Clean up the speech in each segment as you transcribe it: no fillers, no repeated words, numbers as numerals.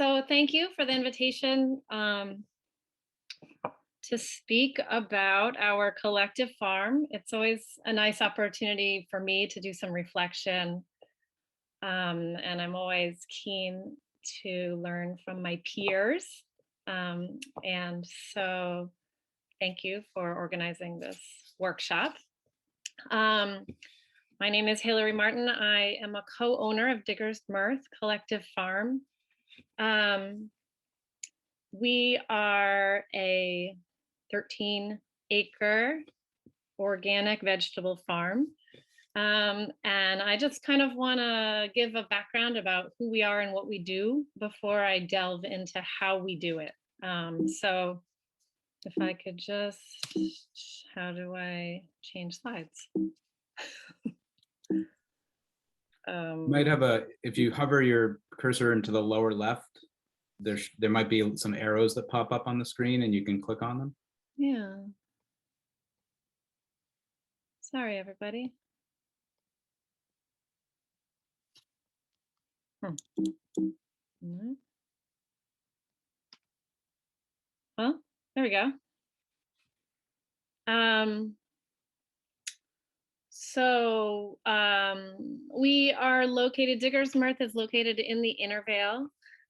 So thank you for the invitation to speak about our collective farm. It's always a nice opportunity for me to do some reflection, and I'm always keen to learn from my peers. And so thank you for organizing this workshop. Um, my name is Hilary Martin. I am a co-owner of Digger's Mirth Collective Farm. We are a 13-acre organic vegetable farm. And I just kind of want to give a background about who we are and what we do before I delve into how we do it. So if I could just, how do I change slides? Might have if you hover your cursor into the lower left, there might be some arrows that pop up on the screen and you can click on them. Yeah. Sorry, everybody. Well, there we go. We are located, Digger's Mirth is located in the Intervale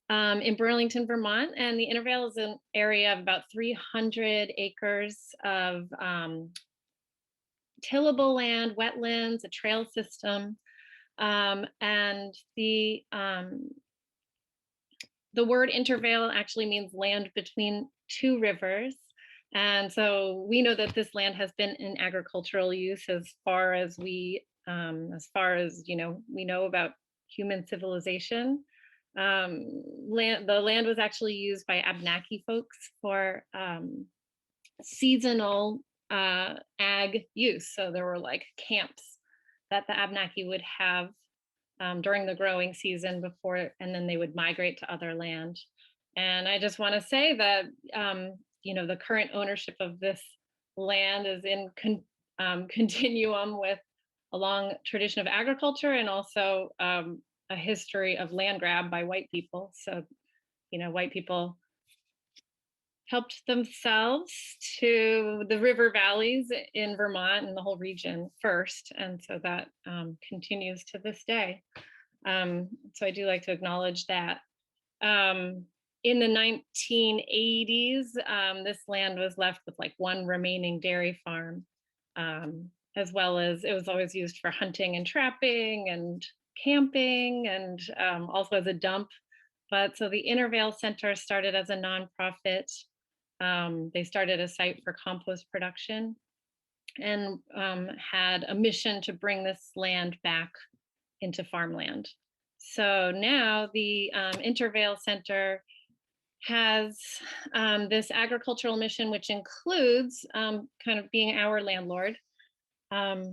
in Burlington, Vermont. And the Intervale is an area of about 300 acres of tillable land, wetlands, a trail system. And the word intervale actually means land between two rivers. And so we know that this land has been in agricultural use as far as we know about human civilization. The land was actually used by Abenaki folks for seasonal ag use. So there were like camps that the Abenaki would have during the growing season and then they would migrate to other land. And I just want to say that, the current ownership of this land is in continuum with a long tradition of agriculture and also a history of land grab by white people. So, white people helped themselves to the river valleys in Vermont and the whole region first. And so that continues to this day. So I do like to acknowledge that. In the 1980s, this land was left with like one remaining dairy farm, as well as it was always used for hunting and trapping and camping and also as a dump. But so the Intervale Center started as a nonprofit. They started a site for compost production and had a mission to bring this land back into farmland. So now the Intervale Center has this agricultural mission, which includes kind of being our landlord, but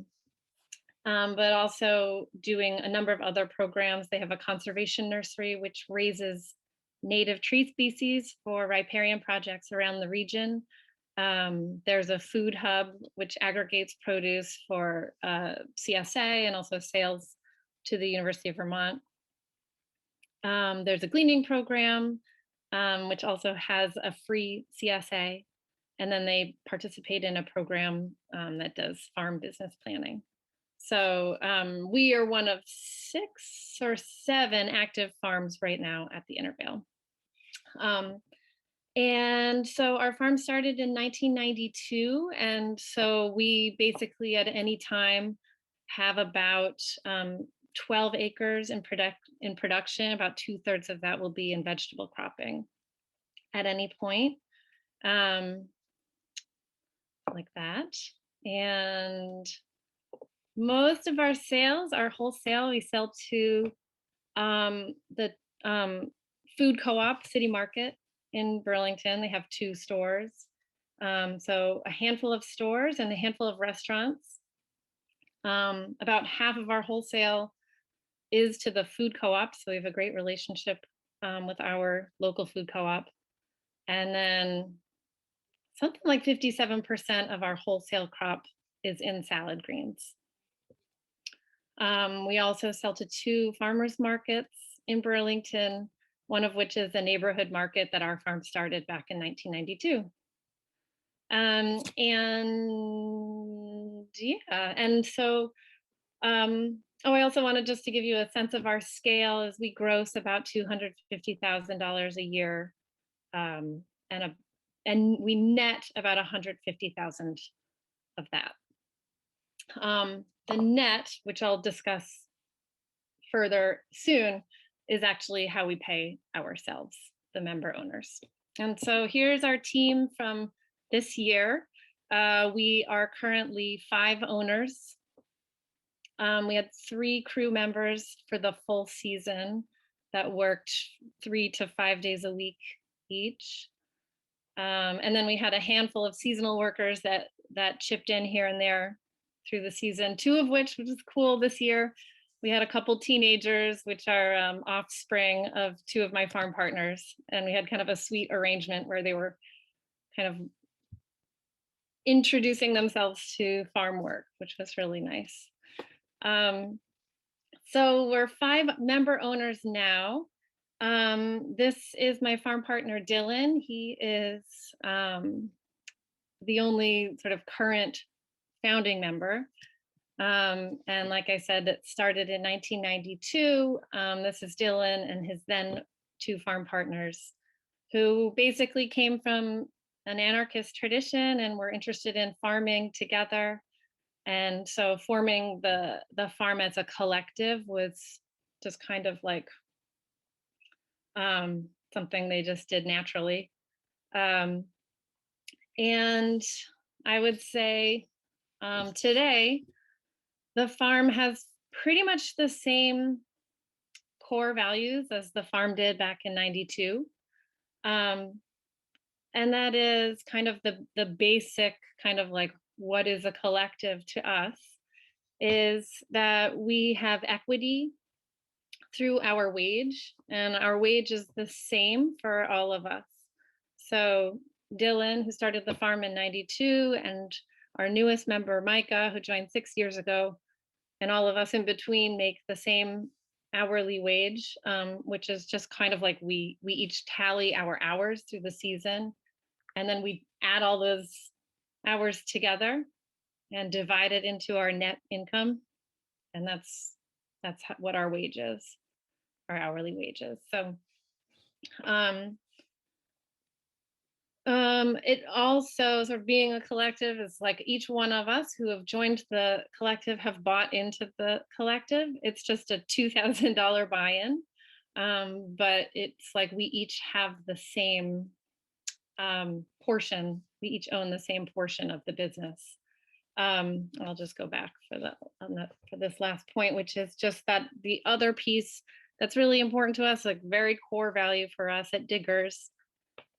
also doing a number of other programs. They have a conservation nursery, which raises native tree species for riparian projects around the region. There's a food hub, which aggregates produce for CSA and also sales to the University of Vermont. There's a gleaning program, which also has a free CSA. And then they participate in a program that does farm business planning. So we are one of 6 or 7 active farms right now at the Intervale. And so our farm started in 1992. And so we basically at any time have about 12 acres in production. About 2/3 of that will be in vegetable cropping at any point, like that. And most of our sales are wholesale. We sell to the food co-op City Market in Burlington. They have 2 stores. So a handful of stores and a handful of restaurants. About half of our wholesale is to the food co-op. So we have a great relationship with our local food co-op. And then something like 57% of our wholesale crop is in salad greens. We also sell to 2 farmers markets in Burlington, one of which is a neighborhood market that our farm started back in 1992. And yeah, and so, oh, I also wanted just to give you a sense of our scale as we gross about $250,000 a year, um, and a, and we net about 150,000 of that. The net, which I'll discuss further soon, is actually how we pay ourselves, the member owners. And so here's our team from this year. We are currently 5 owners. We had 3 crew members for the full season that worked 3 to 5 days a week each. And then we had a handful of seasonal workers that chipped in here and there through the season, 2 of which is cool this year. We had a couple teenagers, which are offspring of 2 of my farm partners. And we had kind of a sweet arrangement where they were kind of introducing themselves to farm work, which was really nice. So we're 5 member owners now. This is my farm partner, Dylan. He is the only sort of current founding member. And like I said, it started in 1992. This is Dylan and his then 2 farm partners who basically came from an anarchist tradition and were interested in farming together. And so forming the farm as a collective was just kind of like something they just did naturally. And I would say today, the farm has pretty much the same core values as the farm did back in 92. And that is kind of the basic kind of like what is a collective to us is that we have equity through our wage, and our wage is the same for all of us. So Dylan, who started the farm in 92, and our newest member, Micah, who joined 6 years ago, and all of us in between make the same hourly wage, which is just kind of like we each tally our hours through the season, and then we add all those hours together and divide it into our net income, and that's what our wage is, our hourly wages. So it also, sort of being a collective, is like each one of us who have joined the collective have bought into the collective. It's just a $2,000 buy-in, but it's like we each have the same portion. We each own the same portion of the business. I'll just go back for this last point, which is just that the other piece that's really important to us, like very core value for us at Diggers,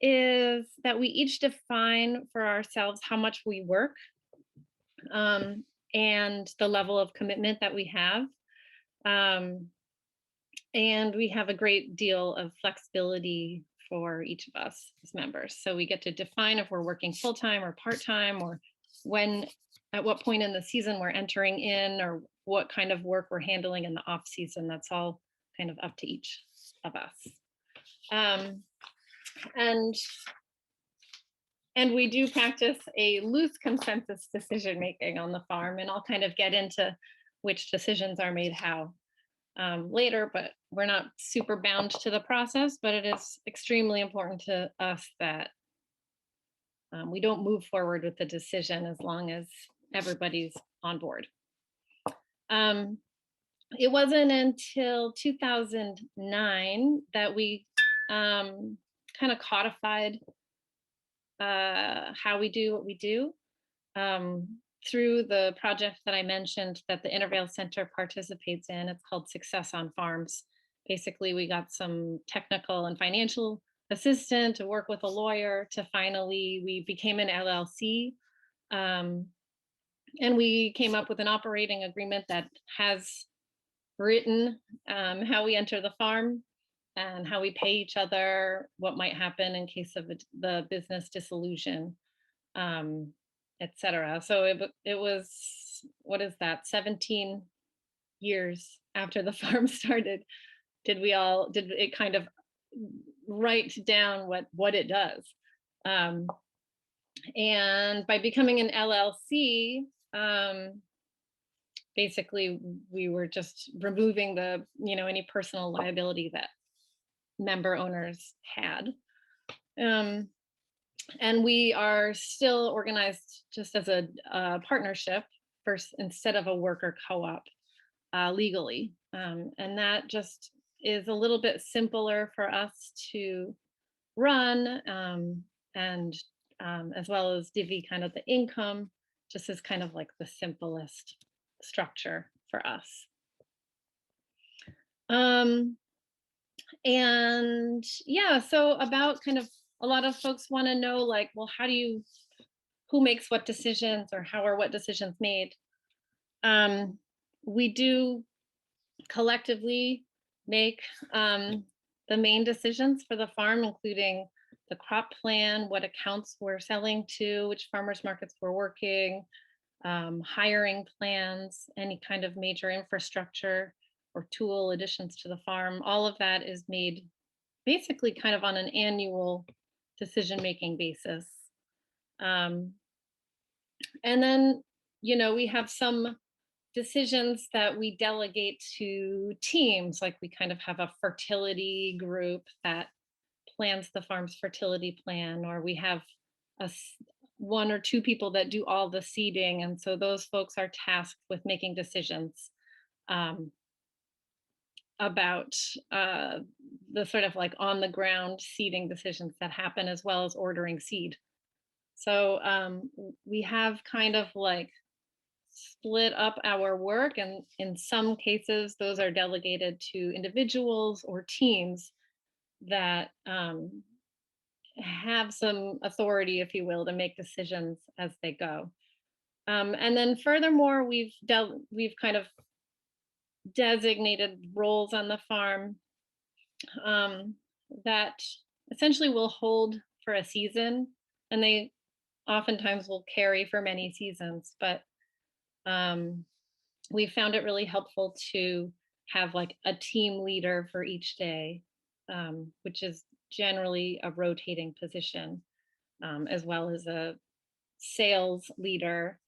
is that we each define for ourselves how much we work, and the level of commitment that we have. And we have a great deal of flexibility for each of us as members. So we get to define if we're working full-time or part-time, or at what point in the season we're entering in, or what kind of work we're handling in the off season. That's all kind of up to each of us. And we do practice a loose consensus decision making on the farm, and I'll kind of get into which decisions are made how later, but we're not super bound to the process, but it is extremely important to us that we don't move forward with the decision as long as everybody's on board. It wasn't until 2009 that we kind of codified how we do what we do through the project that I mentioned that the Intervale Center participates in. It's called Success on Farms. Basically, we got some technical and financial assistant to work with a lawyer to finally, we became an LLC. And we came up with an operating agreement that has written how we enter the farm and how we pay each other, what might happen in case of the business dissolution, et cetera. So it was, what is that, 17 years after the farm started, did it kind of write down what it does. Um, and by becoming an LLC, basically we were just removing the, any personal liability that member owners had. Um, and we are still organized just as a, partnership first instead of a worker co-op, legally. And that just is a little bit simpler for us to run, and as well as divvy kind of the income, just as kind of like the simplest structure for us. Um, and yeah, so about kind of a lot of folks want to know, like, well, who makes what decisions, or how are what decisions made? We do collectively make, the main decisions for the farm, including the crop plan, what accounts we're selling to, which farmers markets we're working, hiring plans, any kind of major infrastructure or tool additions to the farm. All of that is made basically kind of on an annual decision-making basis. Um, and then, we have some decisions that we delegate to teams, like we kind of have a fertility group that plans the farm's fertility plan, or we have one or two people that do all the seeding, and so those folks are tasked with making decisions, um, about, the sort of like on the ground seeding decisions that happen, as well as ordering seed. So we have kind of like split up our work, and in some cases those are delegated to individuals or teams that, have some authority, if you will, to make decisions as they go. And then furthermore, we've kind of designated roles on the farm, um, that essentially will hold for a season, and they oftentimes will carry for many seasons. But we found it really helpful to have like a team leader for each day, which is generally a rotating position, as well as a sales leader,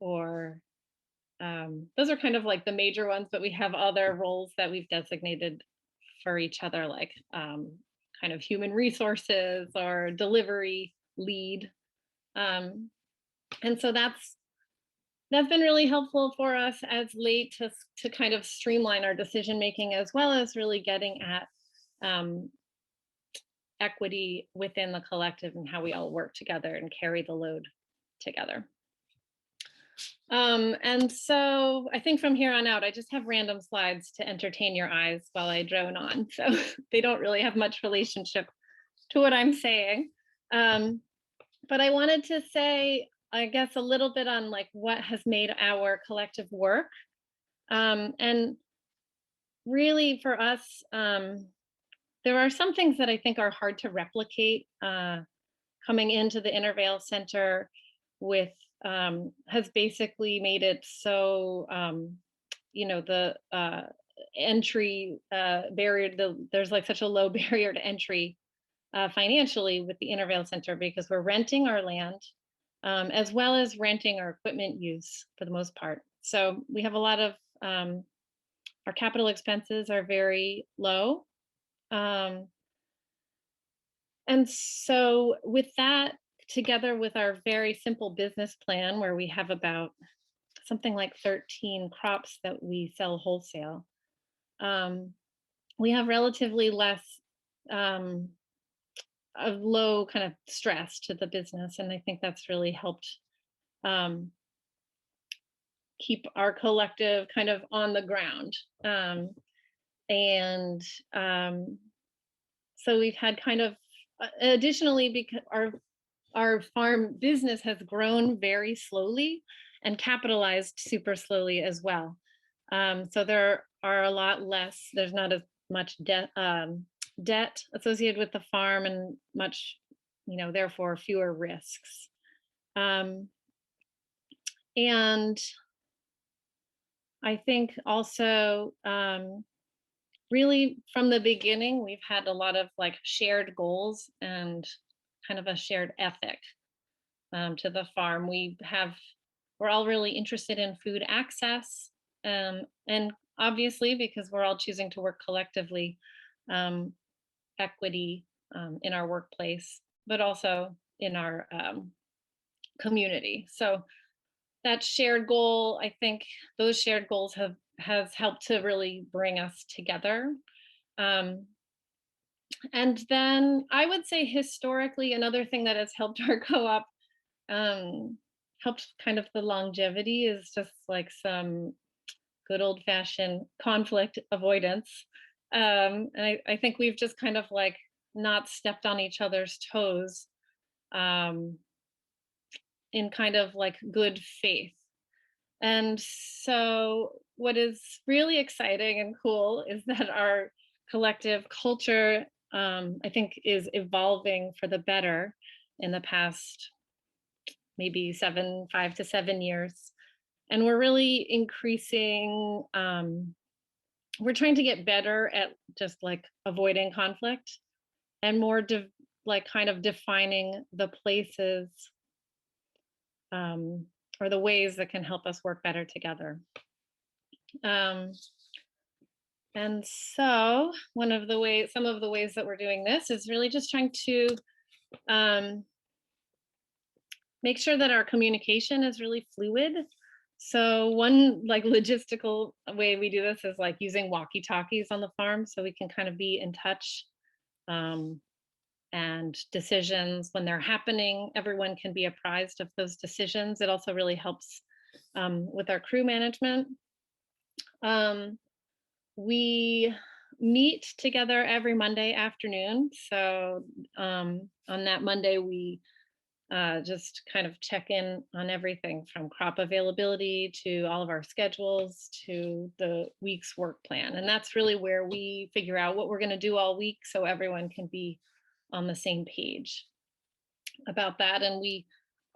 or those are kind of like the major ones, but we have other roles that we've designated for each other, like, kind of human resources or delivery lead. Um, and so that's been really helpful for us as late to kind of streamline our decision making, as well as really getting at, um, equity within the collective and how we all work together and carry the load together. And so I think from here on out, I just have random slides to entertain your eyes while I drone on. So they don't really have much relationship to what I'm saying. But I wanted to say, I guess, a little bit on like what has made our collective work. And really for us, there are some things that I think are hard to replicate, coming into the Intervale Center with, has basically made it so, the entry, barrier, there's like such a low barrier to entry, financially with the Intervale Center, because we're renting our land, as well as renting our equipment use for the most part. So we have a lot of, our capital expenses are very low. Um, and so with that, together with our very simple business plan, where we have about something like 13 crops that we sell wholesale, we have relatively less, um, of low kind of stress to the business. And I think that's really helped, um, keep our collective kind of on the ground. And so we've had kind of, additionally, because our farm business has grown very slowly and capitalized super slowly as well. So there are a lot less, there's not as much debt associated with the farm, and much, therefore fewer risks. And I think also, really from the beginning, we've had a lot of like shared goals and kind of a shared ethic to the farm. We're all really interested in food access, and obviously because we're all choosing to work collectively, um, equity in our workplace, but also in our community. So that shared goal, I think those shared goals have has helped to really bring us together. Um, and then I would say historically, another thing that has helped our co-op, um, helped kind of the longevity, is just like some good old fashioned conflict avoidance. And I think we've just kind of like not stepped on each other's toes, um, in kind of like good faith. And so, what is really exciting and cool is that our collective culture, I think, is evolving for the better in the past maybe 5 to 7 years. And we're really increasing, we're trying to get better at just like avoiding conflict and more like kind of defining the places, um, or the ways that can help us work better together. Um, and so some of the ways that we're doing this is really just trying to um, make sure that our communication is really fluid. So one like logistical way we do this is like using walkie talkies on the farm so we can kind of be in touch, um, and decisions when they're happening, everyone can be apprised of those decisions. It also really helps with our crew management. Um, we meet together every Monday afternoon. So on that Monday, we just kind of check in on everything from crop availability to all of our schedules to the week's work plan. And that's really where we figure out what we're going to do all week so everyone can be on the same page about that. And we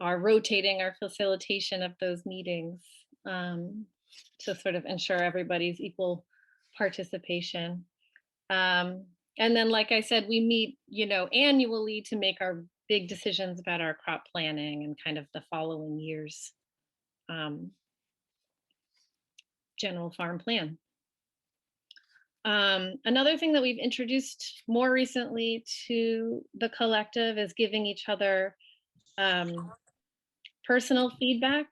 are rotating our facilitation of those meetings, to sort of ensure everybody's equal participation. Um, and then, like I said, we meet, annually to make our big decisions about our crop planning and kind of the following year's um, general farm plan. Another thing that we've introduced more recently to the collective is giving each other um, personal feedback.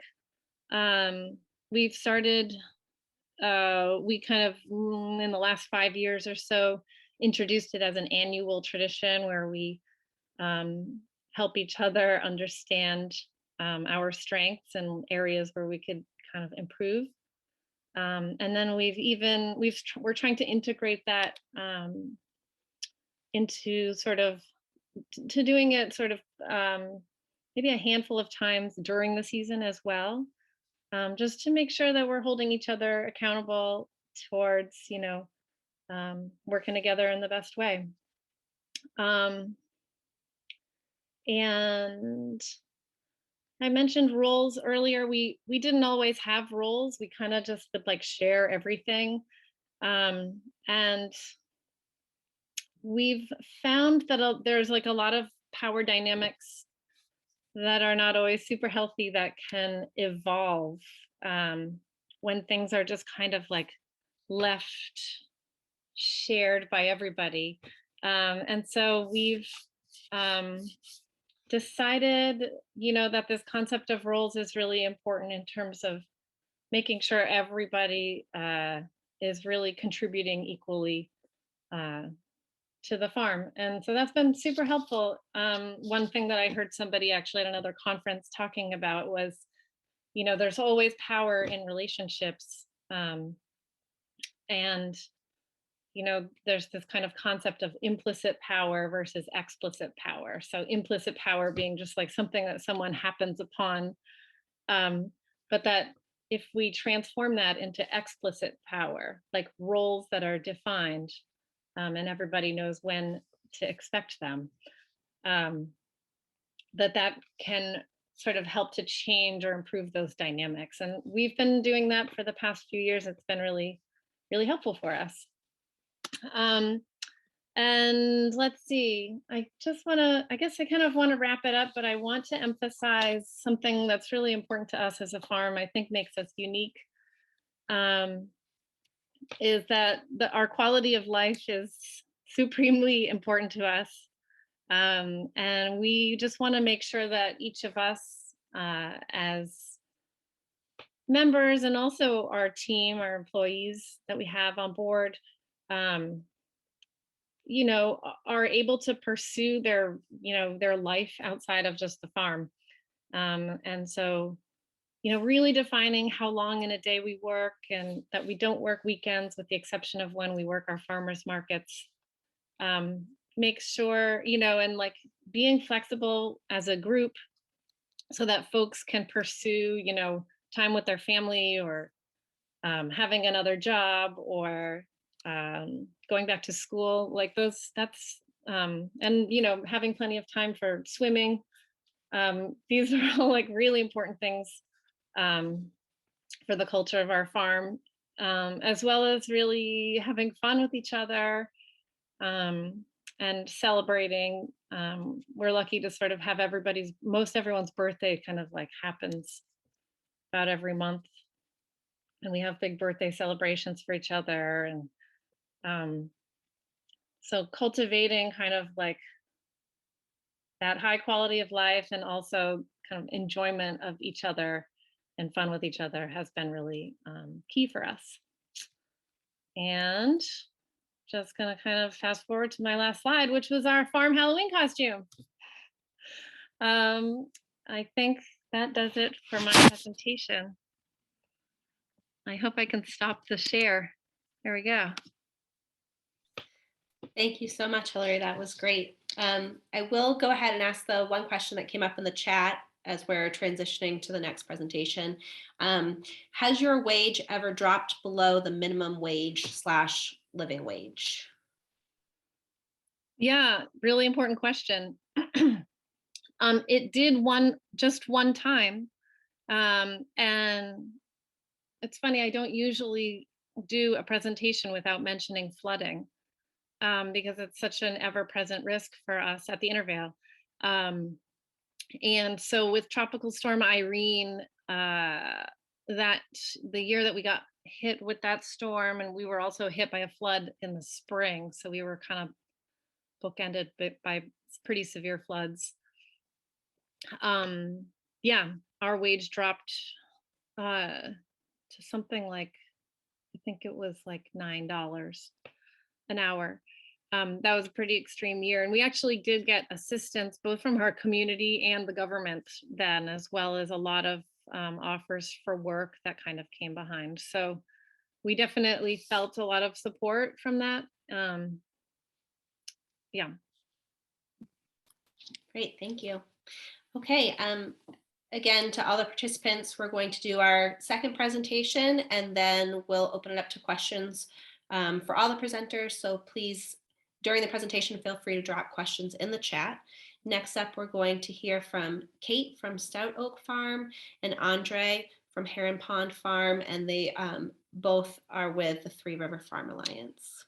We've started, we kind of, in the last 5 years or so, introduced it as an annual tradition where we help each other understand our strengths and areas where we could kind of improve. And then we're trying to integrate that into sort of to doing it sort of maybe a handful of times during the season as well, just to make sure that we're holding each other accountable towards, working together in the best way. And I mentioned roles earlier. We didn't always have roles. We kind of just would like share everything. And we've found that there's like a lot of power dynamics that are not always super healthy that can evolve when things are just kind of like left shared by everybody. And so we've decided, that this concept of roles is really important in terms of making sure everybody is really contributing equally to the farm. And so that's been super helpful. One thing that I heard somebody actually at another conference talking about was, there's always power in relationships. And there's this kind of concept of implicit power versus explicit power. So implicit power being just like something that someone happens upon, but that if we transform that into explicit power, like roles that are defined, and everybody knows when to expect them, that can sort of help to change or improve those dynamics. And we've been doing that for the past few years. It's been really, really helpful for us. And let's see, I guess I kind of want to wrap it up, but I want to emphasize something that's really important to us as a farm, I think makes us unique, um, is that our quality of life is supremely important to us. And we just want to make sure that each of us, as members and also our team, our employees that we have on board, um, are able to pursue their, their life outside of just the farm. And so, really defining how long in a day we work and that we don't work weekends with the exception of when we work our farmers markets. Make sure, and like being flexible as a group so that folks can pursue, time with their family or having another job or going back to school, like and having plenty of time for swimming. These are all like really important things um, for the culture of our farm, as well as really having fun with each other, um, and celebrating. We're lucky to sort of have most everyone's birthday kind of like happens about every month, and we have big birthday celebrations for each other. And so cultivating kind of like that high quality of life and also kind of enjoyment of each other and fun with each other has been really key for us. And just gonna kind of fast forward to my last slide, which was our farm Halloween costume. I think that does it for my presentation. I hope I can stop the share. There we go. Thank you so much, Hillary. That was great. I will go ahead and ask the one question that came up in the chat as we're transitioning to the next presentation. Has your wage ever dropped below the minimum wage / living wage? Yeah, really important question. It did just one time. And it's funny, I don't usually do a presentation without mentioning flooding, because it's such an ever-present risk for us at the Intervale. And so with Tropical Storm Irene, that the year that we got hit with that storm, and we were also hit by a flood in the spring, so we were kind of bookended by pretty severe floods. Yeah, our wage dropped to something like, I think it was like $9 an hour. That was a pretty extreme year. And we actually did get assistance both from our community and the government then, as well as a lot of offers for work that kind of came behind. So we definitely felt a lot of support from that. Yeah. Great, thank you. Okay, again, to all the participants, we're going to do our second presentation and then we'll open it up to questions for all the presenters. So please, during the presentation, feel free to drop questions in the chat. Next up, we're going to hear from Kate from Stout Oak Farm and Andre from Heron Pond Farm, and they both are with the Three River Farm Alliance.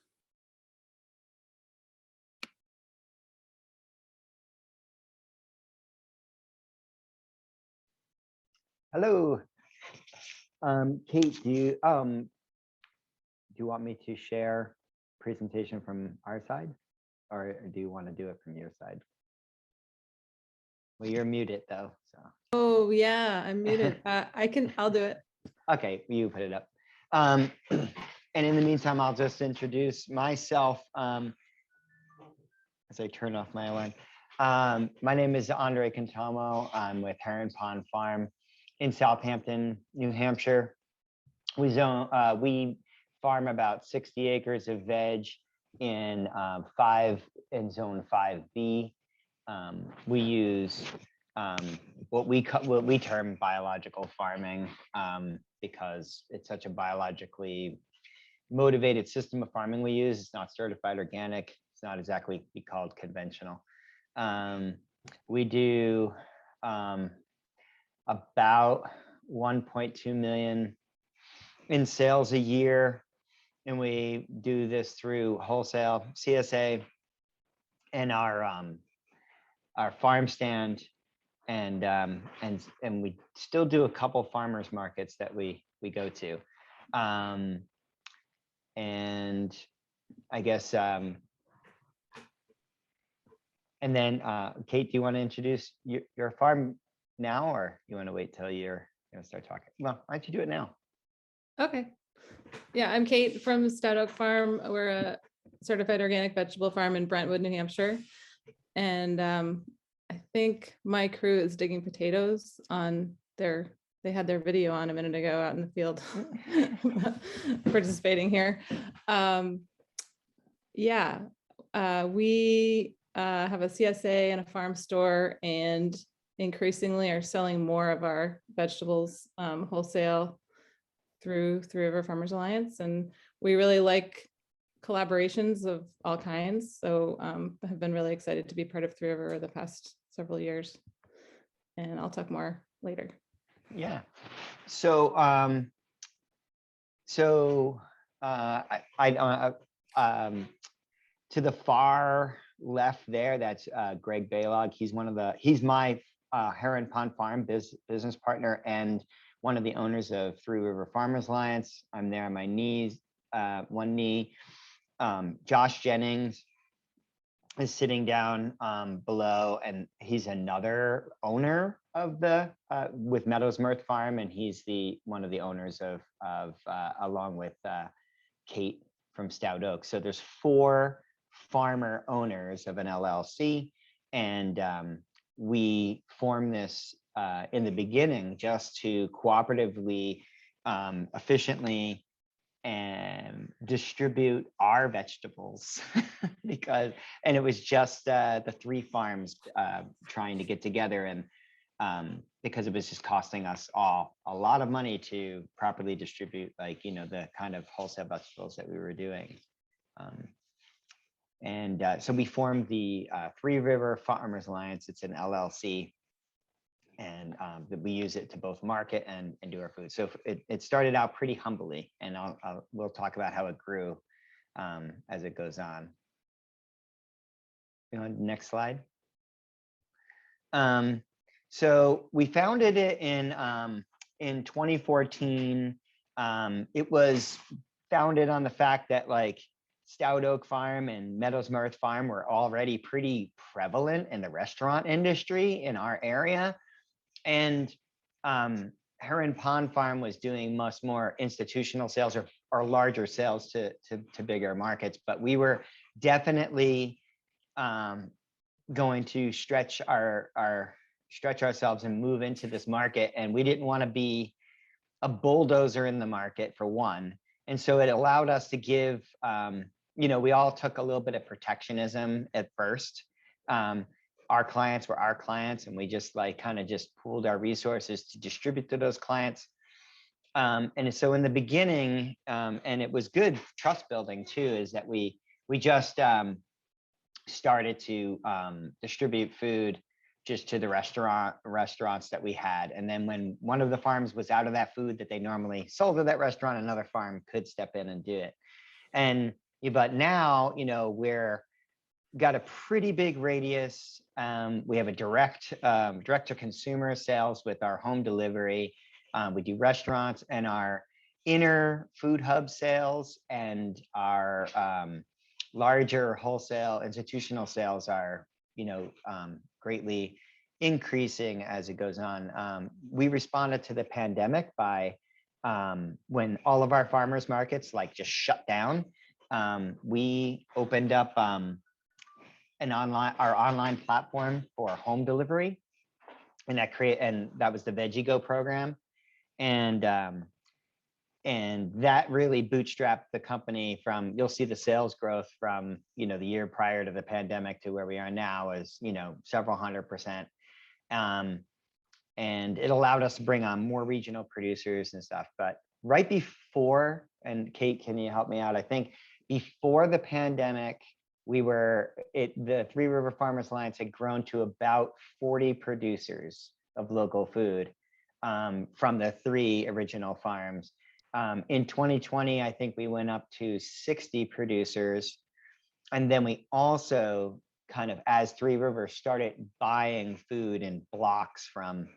Hello, Kate. Do you want me to share presentation from our side, or do you want to do it from your side? Well, you're muted though. So. Oh yeah, I'm muted. I'll do it. Okay, you put it up. And in the meantime, I'll just introduce myself as I turn off my alarm. My name is Andre Cantamo. I'm with Heron Pond Farm in Southampton, New Hampshire. We farm about 60 acres of veg in zone 5B. We use what we term biological farming because it's such a biologically motivated system of farming we use. It's not certified organic. It's not exactly be called conventional. We do about 1.2 million in sales a year. and we do this through wholesale, CSA, and our farm stand, and we still do a couple farmers markets that we go to, and I guess and then Kate, do you want to introduce your farm now, or you want to wait till you're going to start talking? Well, why don't you do it now? Okay. Yeah, I'm Kate from Stout Oak Farm. We're a certified organic vegetable farm in Brentwood, New Hampshire. And I think my crew is digging potatoes on they had their video on a minute ago out in the field participating here. Yeah, we have a CSA and a farm store, and increasingly are selling more of our vegetables wholesale through Three River Farmers Alliance. And we really like collaborations of all kinds. So have been really excited to be part of Three River the past several years. And I'll talk more later. Yeah. So to the far left there, that's Greg Baylog. He's my Heron Pond Farm business partner and one of the owners of Three River Farmers Alliance. I'm there on my knees, one knee. Josh Jennings is sitting down below, and he's another owner of the with Meadows Mirth Farm, and he's one of the owners of along with Kate from Stout Oak. So there's 4 farmer owners of an LLC, and we formed this in the beginning just to cooperatively, efficiently, and distribute our vegetables and it was just the 3 farms trying to get together, and because it was just costing us all a lot of money to properly distribute, like, the kind of wholesale vegetables that we were doing. So we formed the Three River Farmers Alliance. It's an LLC, and we use it to both market and do our food. So it started out pretty humbly, and we'll talk about how it grew as it goes on. Next slide. So we founded it in 2014. It was founded on the fact that, like, Stout Oak Farm and Meadows Mirth Farm were already pretty prevalent in the restaurant industry in our area. And Heron Pond Farm was doing much more institutional sales or larger sales to bigger markets, but we were definitely going to stretch ourselves and move into this market, and we didn't want to be a bulldozer in the market, for one. And so it allowed us to give, we all took a little bit of protectionism at first. Our clients were our clients, and we just kind of pooled our resources to distribute to those clients. And so in the beginning, and it was good trust building too, is that we just started to distribute food just to the restaurants that we had. And then when one of the farms was out of that food that they normally sold to that restaurant, another farm could step in and do it. But now, we're got a pretty big radius. We have a direct to consumer sales with our home delivery. We do restaurants, and our inner food hub sales and our larger wholesale institutional sales are, greatly increasing as it goes on. We responded to the pandemic by when all of our farmers markets just shut down. We opened up our online platform for home delivery, and that was the Veggie Go program, and that really bootstrapped the company from. You'll see the sales growth from the year prior to the pandemic to where we are now is several 100%, and it allowed us to bring on more regional producers and stuff. But right before, and Kate, can you help me out? I think before the pandemic, the Three River Farmers Alliance had grown to about 40 producers of local food from the 3 original farms. In 2020, I think we went up to 60 producers. And then we also kind of, as Three Rivers, started buying food in blocks from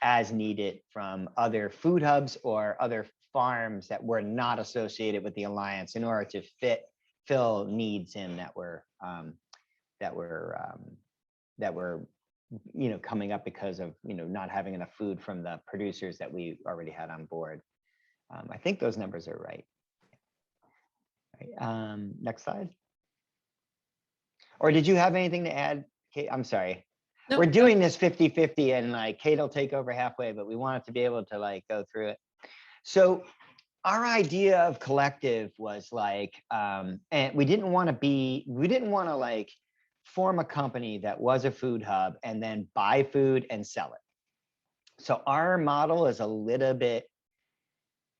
as needed from other food hubs or other farms that were not associated with the Alliance in order to fill needs in that were coming up because of not having enough food from the producers that we already had on board. I think those numbers are right. Next slide. Or did you have anything to add, Kate? I'm sorry. Nope, We're doing this 50-50 and like Kate will take over halfway, but we wanted to be able to like go through it. So our idea of Collective was like, and we didn't want to like form a company that was a food hub and then buy food and sell it. So our model is a little bit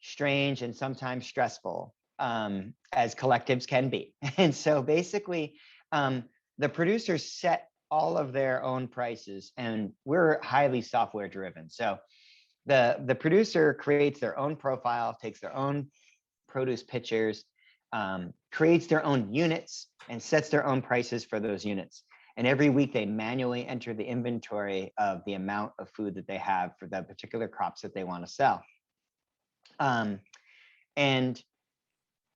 strange and sometimes stressful, as collectives can be. And so basically, the producers set all of their own prices, and we're highly software driven. So the producer creates their own profile, takes their own produce pictures, creates their own units, and sets their own prices for those units. And every week they manually enter the inventory of the amount of food that they have for the particular crops that they want to sell. And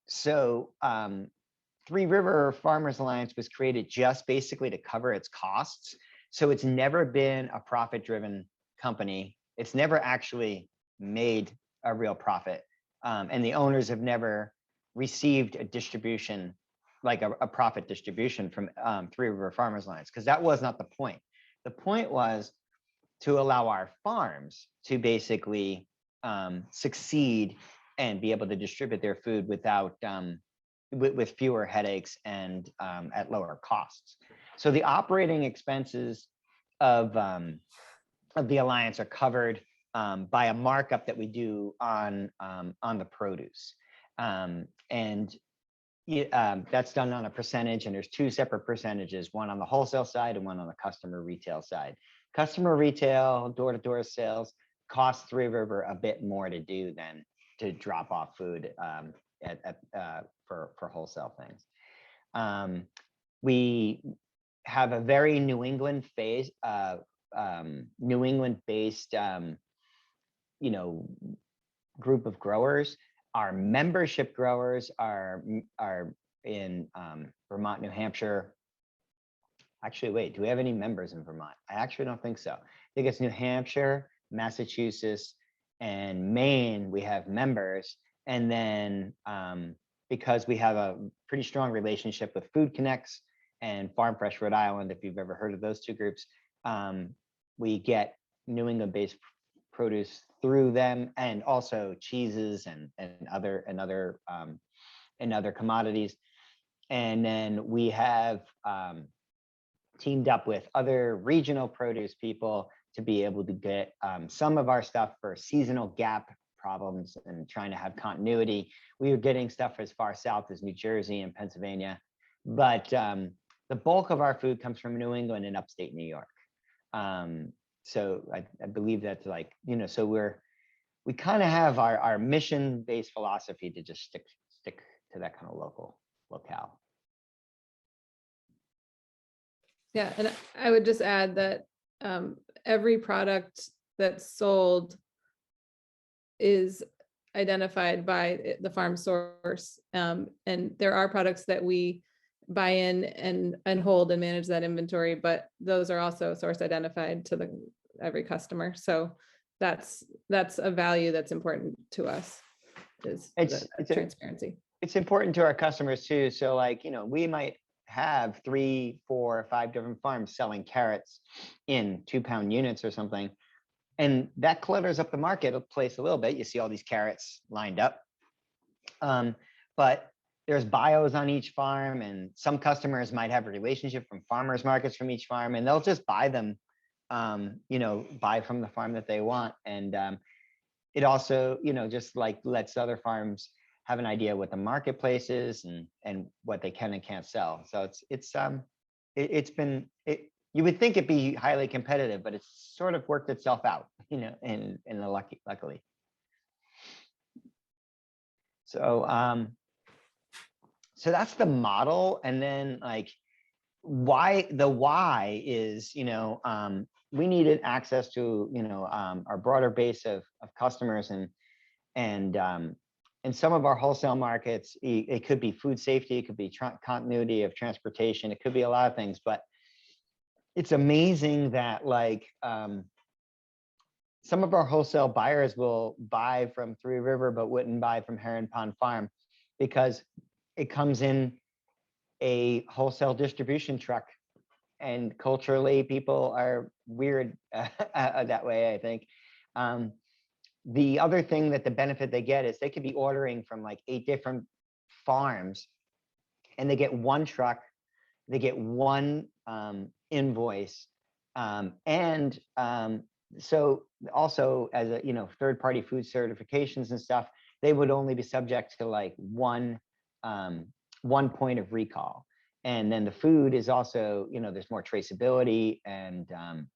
so Three River Farmers Alliance was created just basically to cover its costs. So it's never been a profit-driven company. It's never actually made a real profit. And the owners have never received a distribution, like a profit distribution from Three River Farmers Alliance, because that was not the point. The point was to allow our farms to basically succeed and be able to distribute their food without with fewer headaches and at lower costs. So the operating expenses of the Alliance are covered by a markup that we do on the produce. And that's done on a percentage, and there's two separate percentages, one on the wholesale side and one on the customer retail side. Customer retail, door-to-door sales costs Three River a bit more to do than to drop off food for wholesale things. We have a very New England based group of growers. Our membership growers are in Vermont, New Hampshire. Actually, wait, do we have any members in Vermont? I actually don't think so. I think it's New Hampshire, Massachusetts, and Maine. We have members. And then because we have a pretty strong relationship with Food Connects and Farm Fresh Rhode Island, if you've ever heard of those two groups, we get New England-based produce through them, and also cheeses and other commodities. And then we have teamed up with other regional produce people to be able to get some of our stuff for seasonal gap problems and trying to have continuity. We were getting stuff as far south as New Jersey and Pennsylvania, but the bulk of our food comes from New England and upstate New York. So I believe that's like, so we kind of have our mission-based philosophy to just stick to that kind of locale. Yeah, and I would just add that every product that's sold is identified by the farm source. And there are products that we buy in and hold and manage that inventory, but those are also source identified to every customer. So that's a value that's important to us, is it's transparency. It's important to our customers too. So like, we might have 3, 4, 5 different farms selling carrots in 2-pound units or something. And that clutters up the marketplace a little bit. You see all these carrots lined up. But there's bios on each farm, and some customers might have a relationship from farmers markets from each farm, and they'll just buy them, buy from the farm that they want. And it also, just like lets other farms have an idea what the marketplace is and what they can and can't sell. So you would think it'd be highly competitive, but it's sort of worked itself out, luckily. So, so that's the model. And then like why is, we needed access to, our broader base of customers and some of our wholesale markets, it could be food safety, it could be continuity of transportation, it could be a lot of things, but it's amazing that like some of our wholesale buyers will buy from Three River, but wouldn't buy from Heron Pond Farm because it comes in a wholesale distribution truck. And culturally, people are weird that way, I think. The other thing that the benefit they get is they could be ordering from like 8 different farms and they get one truck, they get one invoice. So also as a, third-party food certifications and stuff, they would only be subject to like one point of recall. And then the food is also, there's more traceability and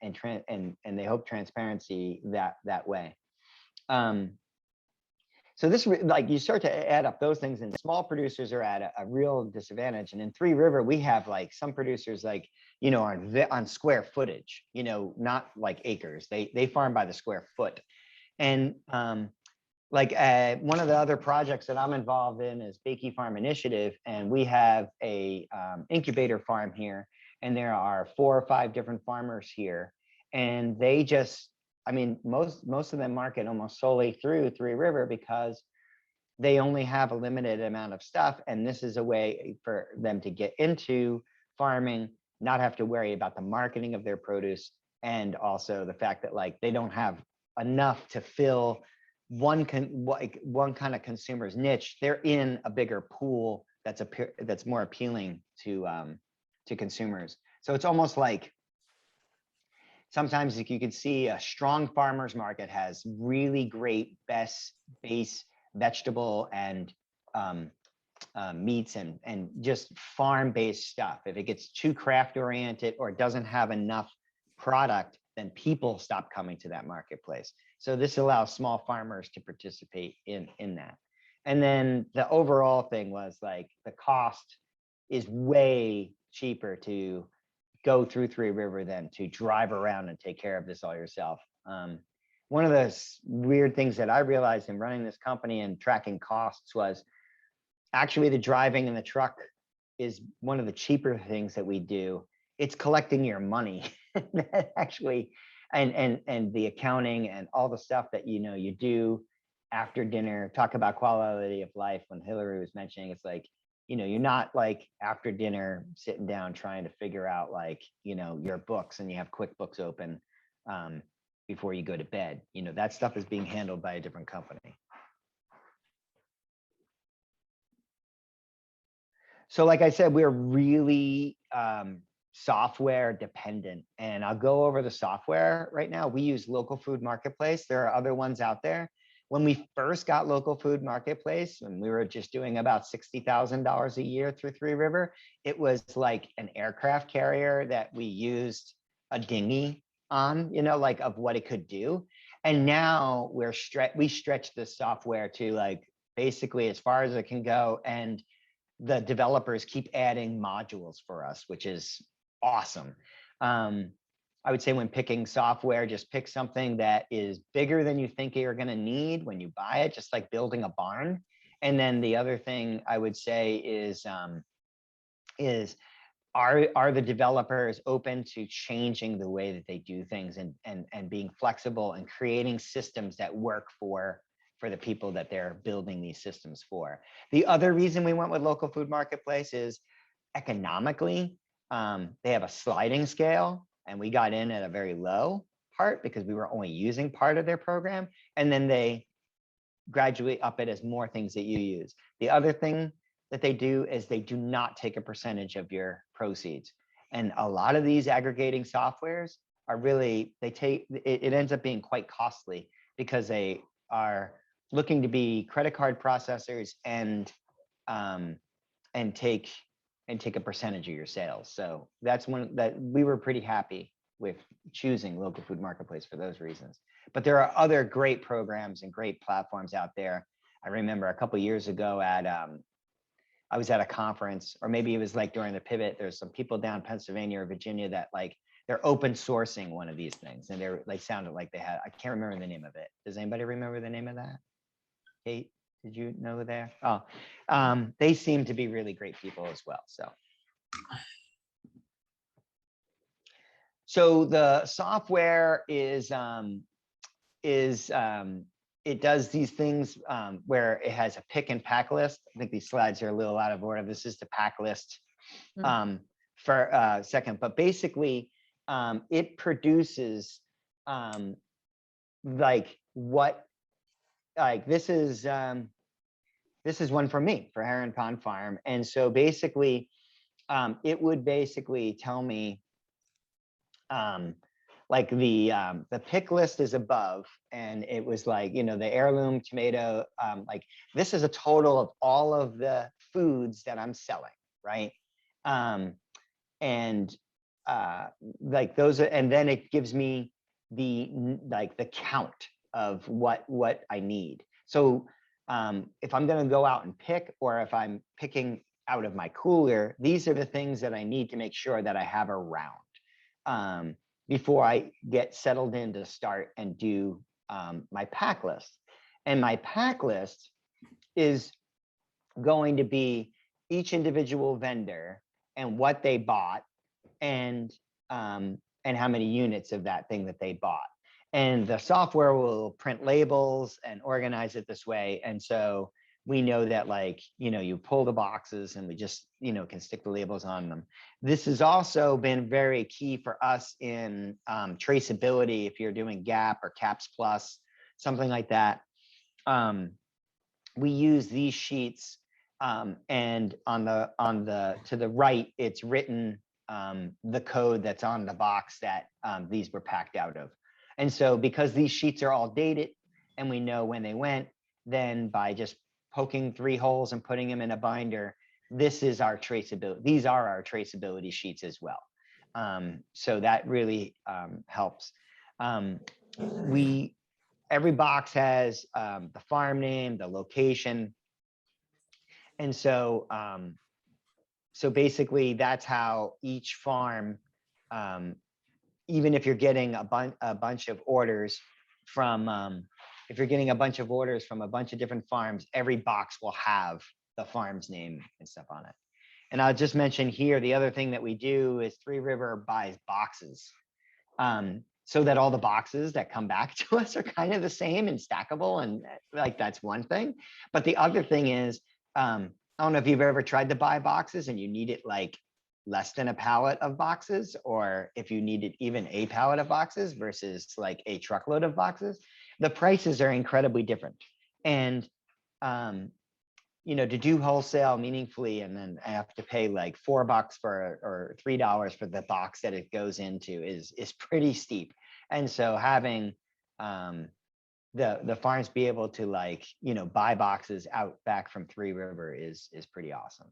they hope transparency that way. So this, like, you start to add up those things, and small producers are at a real disadvantage. And in Three River, we have like some producers like, on square footage, not like acres. They farm by the square foot. And one of the other projects that I'm involved in is Bakey Farm Initiative, and we have a incubator farm here, and there are 4 or 5 different farmers here, and they just, most of them market almost solely through Three River because they only have a limited amount of stuff, and this is a way for them to get into farming, not have to worry about the marketing of their produce, and also the fact that like they don't have enough to fill one kind of consumer's niche. They're in a bigger pool that's more appealing to consumers. So it's almost like sometimes you can see a strong farmers market has really great base vegetable and meats and just farm-based stuff. If it gets too craft oriented or doesn't have enough product, then people stop coming to that marketplace. So this allows small farmers to participate in that. And then the overall thing was like the cost is way cheaper to go through Three River than to drive around and take care of this all yourself. One of the weird things that I realized in running this company and tracking costs was actually the driving in the truck is one of the cheaper things that we do. It's collecting your money actually, and the accounting and all the stuff that you do after dinner. Talk about quality of life. When Hillary was mentioning, it's like, you're not like after dinner sitting down trying to figure out like, your books and you have QuickBooks open before you go to bed. That stuff is being handled by a different company. So like I said, we're really software dependent, and I'll go over the software right now. We use Local Food Marketplace. There are other ones out there. When we first got Local Food Marketplace, and we were just doing about $60,000 a year through Three River, it was like an aircraft carrier that we used a dinghy on, like of what it could do. And now we stretch the software to like basically as far as it can go, and the developers keep adding modules for us, which is awesome. I would say when picking software, just pick something that is bigger than you think you're going to need when you buy it, just like building a barn. And then the other thing I would say is are the developers open to changing the way that they do things and being flexible and creating systems that work for the people that they're building these systems for. The other reason we went with Local Food Marketplace is economically. They have a sliding scale, and we got in at a very low part because we were only using part of their program, and then they gradually up it as more things that you use. The other thing that they do is they do not take a percentage of your proceeds. And a lot of these aggregating softwares are really, it ends up being quite costly because they are looking to be credit card processors and take a percentage of your sales. So that's one that we were pretty happy with choosing Local Food Marketplace for those reasons. But there are other great programs and great platforms out there. I remember a couple years ago at I was at a conference, or maybe it was like during the pivot, there's some people down Pennsylvania or Virginia that like they're open sourcing one of these things, and they're like sounded like they had, I can't remember the name of it. Does anybody remember the name of that? Kate, did you know there? Oh, they seem to be really great people as well. So the software is it does these things where it has a pick and pack list. I think these slides are a little out of order. This is the pack list for a second, but basically it produces like what, like this is one for me for Heron Pond Farm. And so basically it would basically tell me like the pick list is above, and it was like, you know, the heirloom tomato, like this is a total of all of the foods that I'm selling, right? And like those are, and then it gives me the like the count of what I need. So if I'm going to go out and pick, or if I'm picking out of my cooler, these are the things that I need to make sure that I have around before I get settled in to start and do my pack list. And my pack list is going to be each individual vendor and what they bought, and how many units of that thing that they bought. And the software will print labels and organize it this way. And so we know that, like, you know, you pull the boxes and we just, you know, can stick the labels on them. This has also been very key for us in traceability. If you're doing GAP or CAPS Plus, something like that, we use these sheets, and to the right, it's written the code that's on the box that these were packed out of. And so because these sheets are all dated and we know when they went, then by just poking 3 holes and putting them in a binder, this is our traceability. These are our traceability sheets as well. So that really helps. Every box has the farm name, the location. And so, so basically that's how each farm, even if you're getting a bunch of orders from, if you're getting a bunch of orders from a bunch of different farms, every box will have the farm's name and stuff on it. And I'll just mention here, the other thing that we do is Three River buys boxes, so that all the boxes that come back to us are kind of the same and stackable, and like that's one thing. But the other thing is, I don't know if you've ever tried to buy boxes and you need it like less than a pallet of boxes, or if you needed even a pallet of boxes versus like a truckload of boxes, the prices are incredibly different. And you know, to do wholesale meaningfully, and then I have to pay like $4 for, or $3 for the box that it goes into is pretty steep. And so having the farms be able to, like, you know, buy boxes out back from Three River is pretty awesome.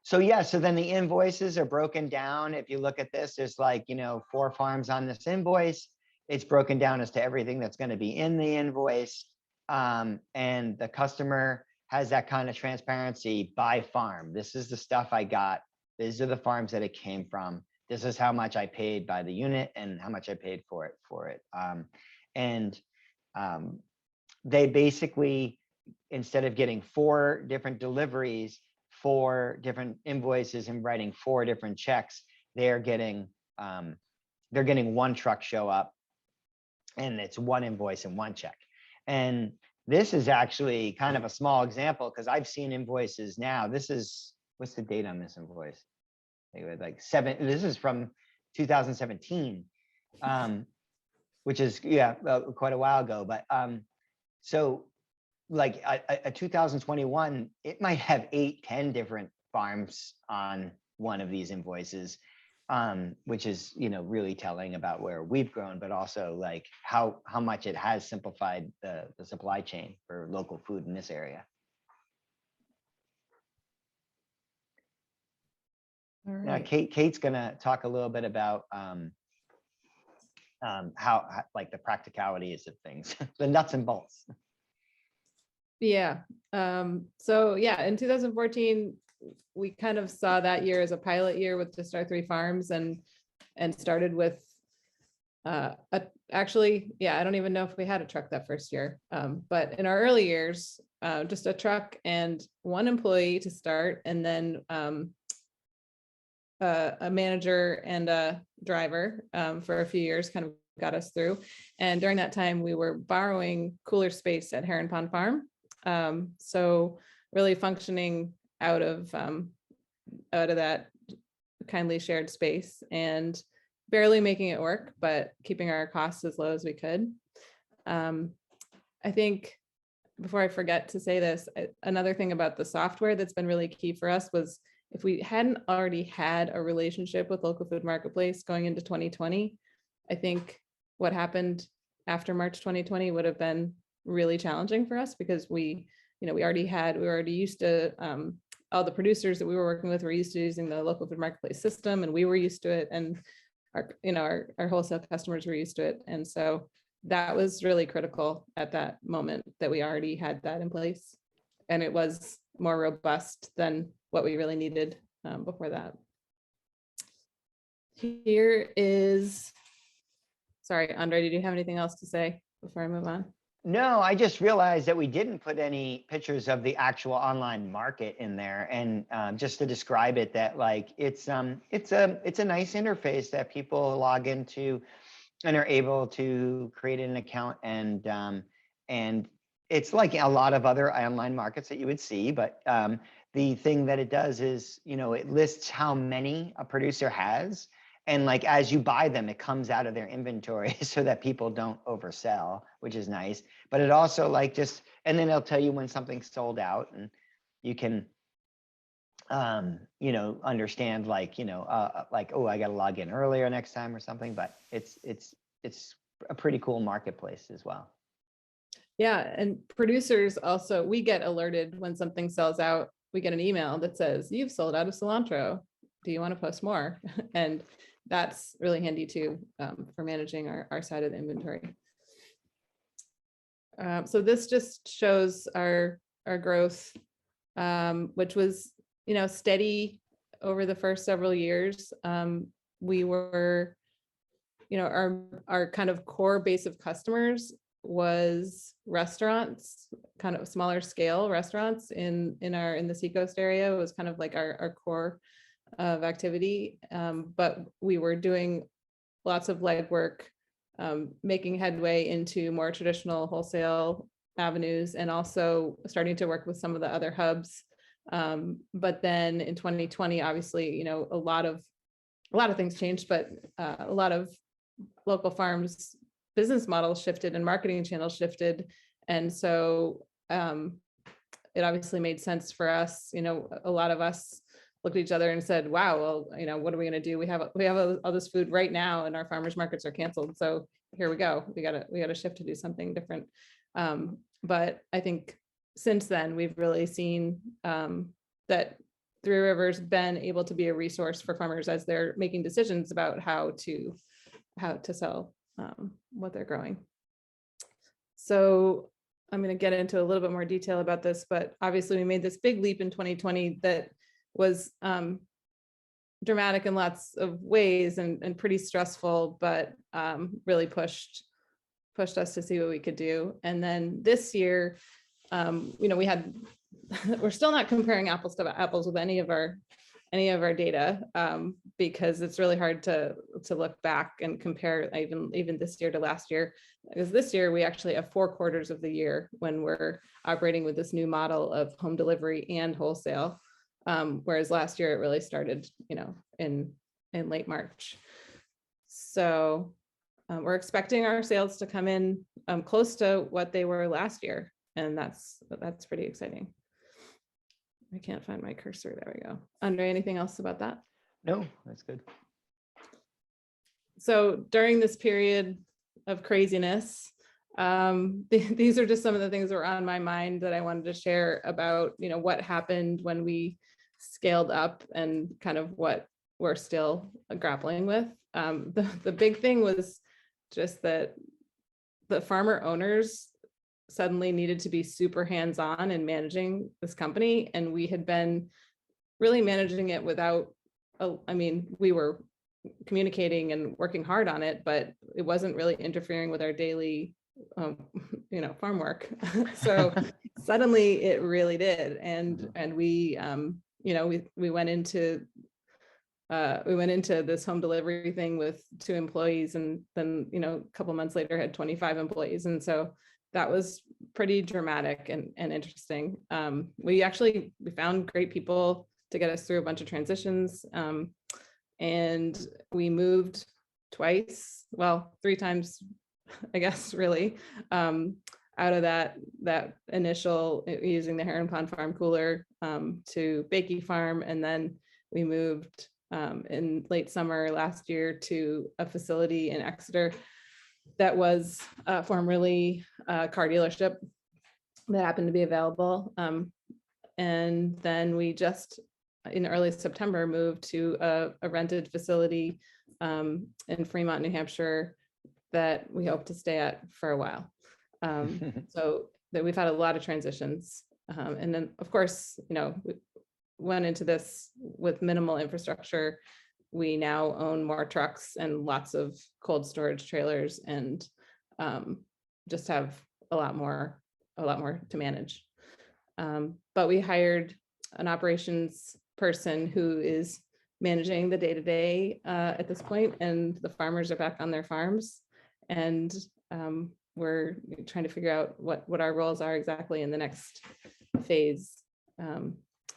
So yeah, so then the invoices are broken down. If you look at this, there's like, you know, 4 farms on this invoice. It's broken down as to everything that's going to be in the invoice. And the customer has that kind of transparency by farm. This is the stuff I got. These are the farms that it came from. This is how much I paid by the unit and how much I paid for it. They basically, instead of getting 4 different deliveries, 4 different invoices, and writing 4 different checks, they're getting 1 truck show up, and it's 1 invoice and 1 check. And this is actually kind of a small example, because I've seen invoices now. This is, what's the date on this invoice? Like 7, this is from 2017, which is, yeah, quite a while ago. But so like a 2021, it might have 8, 10 different farms on one of these invoices, which is, you know, really telling about where we've grown, but also like how much it has simplified the supply chain for local food in this area. All Now, right. Kate's gonna talk a little bit about like the practicalities of things, the nuts and bolts. Yeah. So yeah, in 2014, we kind of saw that year as a pilot year with just our 3 farms and started with actually, yeah, I don't even know if we had a truck that first year. But in our early years, just a truck and 1 employee to start, and then a manager and a driver for a few years kind of got us through. And during that time, we were borrowing cooler space at Heron Pond Farm. So really functioning out of that kindly shared space and barely making it work, but keeping our costs as low as we could. I think before I forget to say this, another thing about the software that's been really key for us was if we hadn't already had a relationship with Local Food Marketplace going into 2020, I think what happened after March 2020 would have been really challenging for us because we were already used to all the producers that we were working with were used to using the Local Food Marketplace system, and we were used to it, and our wholesale customers were used to it. And so that was really critical at that moment that we already had that in place. And it was more robust than what we really needed before that. Here is, sorry, Andre, did you have anything else to say before I move on? No, I just realized that we didn't put any pictures of the actual online market in there, and just to describe it, that like it's a nice interface that people log into and are able to create an account, and it's like a lot of other online markets that you would see, but the thing that it does is it lists how many a producer has. And like, as you buy them, it comes out of their inventory so that people don't oversell, which is nice. But it also and then it'll tell you when something's sold out, and you can, understand oh, I got to log in earlier next time or something. But it's a pretty cool marketplace as well. Yeah, and producers also, we get alerted when something sells out. We get an email that says, "You've sold out of cilantro. Do you want to post more?" And that's really handy too for managing our side of the inventory. So this just shows our growth, which was steady over the first several years. We were, our kind of core base of customers was restaurants, kind of smaller scale restaurants in the Seacoast area. It was kind of like our core of activity, but we were doing lots of legwork, making headway into more traditional wholesale avenues, and also starting to work with some of the other hubs. But then in 2020, obviously, a lot of things changed, but a lot of local farms' business models shifted and marketing channels shifted, and so it obviously made sense for us. A lot of us looked at each other and said, wow, well, what are we going to do? We have all this food right now and our farmers markets are canceled. So here we go. We got to shift to do something different. But I think since then, we've really seen that Three Rivers been able to be a resource for farmers as they're making decisions about how to sell what they're growing. So I'm going to get into a little bit more detail about this, but obviously we made this big leap in 2020 that was dramatic in lots of ways and pretty stressful, but really pushed us to see what we could do. And then this year, we're still not comparing apples to apples with any of our data, because it's really hard to look back and compare even this year to last year, because this year we actually have 4 quarters of the year when we're operating with this new model of home delivery and wholesale. Whereas last year it really started, in late March. So we're expecting our sales to come in close to what they were last year, and that's pretty exciting. I can't find my cursor. There we go. Andre, anything else about that? No, that's good. So during this period of craziness, these are just some of the things that were on my mind that I wanted to share about, what happened when we scaled up and kind of what we're still grappling with. The big thing was just that the farmer owners suddenly needed to be super hands-on in managing this company. And we had been really managing it without, I mean, we were communicating and working hard on it, but it wasn't really interfering with our daily, farm work. So suddenly it really did. And we, we went into this home delivery thing with 2 employees, and then, a couple months later had 25 employees. And so that was pretty dramatic and interesting. We found great people to get us through a bunch of transitions. And we moved twice, well, 3 times, I guess, really, out of that initial using the Heron Pond Farm cooler to Bakey Farm. And then we moved in late summer last year to a facility in Exeter that was formerly a car dealership that happened to be available. And then we just in early September moved to a rented facility in Vermont, New Hampshire, that we hope to stay at for a while. So that we've had a lot of transitions. And then of course, we went into this with minimal infrastructure. We now own more trucks and lots of cold storage trailers, and just have a lot more to manage. But we hired an operations person who is managing the day-to-day at this point, and the farmers are back on their farms, and we're trying to figure out what our roles are exactly in the next phase.